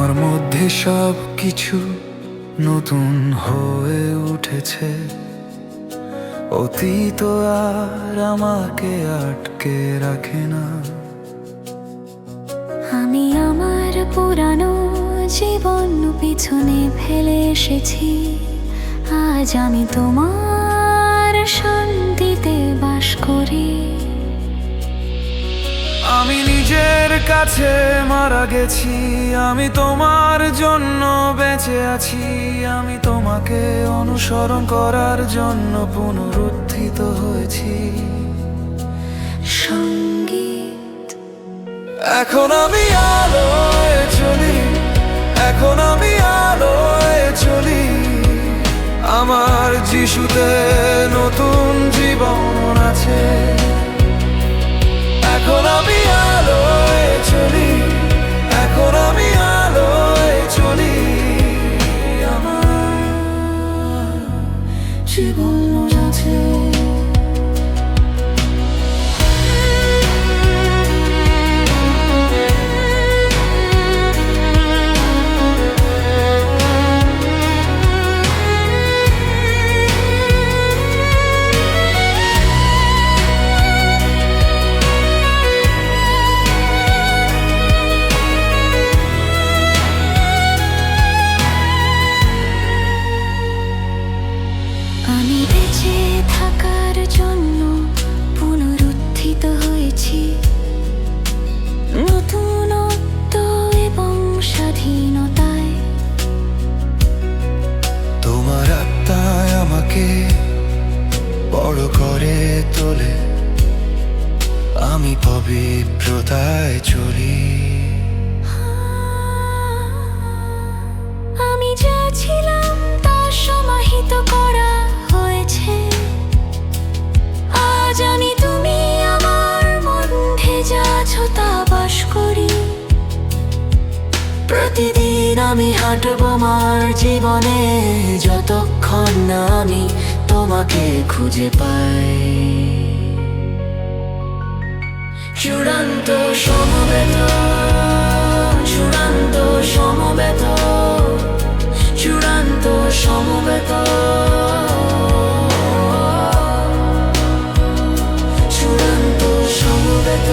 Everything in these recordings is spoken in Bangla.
আমার মধ্যে সব কিছু নতুন হয়ে উঠেছে। অতীত আর আমাকে আটকে রাখে না। আমি আমার পুরানো জীবন পিছনে ফেলে এসেছি। আজ আমি তোমার শান্তিতে বাস করি। আমি নিজের কাছে মারা গেছি, আমি তোমার জন্য বেঁচে আছি। আমি তোমাকে অনুসরণ করার জন্য পুনরুত্থিত হয়েছি। সঙ্গীত। এখন আমি আলোয় চলি, এখন আমি আলোয় চলি। আমার যিশুতে নতুন জীবন আছে। এখন আমি আলোয় চলি, এখন আমি আলোয় চলি। আমার জীবন আছে। আমি বেঁচে থাকার জন্য পুনরুত্থিত হয়েছি। নতুনত্ব এবং স্বাধীনতায় তোমার আত্মায় আমাকে বড় করে তোলে। আমি পবিত্রতায় চলি। আমি যা ছিলাম তা সমাহিত করা হয়েছে। আজ আমি তুমি আমার মধ্যে যা আছো তা বাস করি। প্রতিদিন আমি হাঁটবো আমার জীবনে, যতক্ষণ না আমি তোমাকে খুঁজে পাই। চূড়ান্ত সমবেত, চূড়ান্ত সমবেত, চূড়ান্ত সমবেত, চূড়ান্ত সমবেত,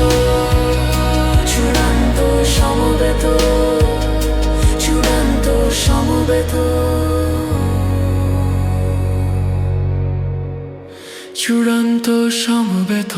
চূড়ান্ত সমবেত, চূড়ান্ত সমবেত, চূড়ান্ত সমবেত।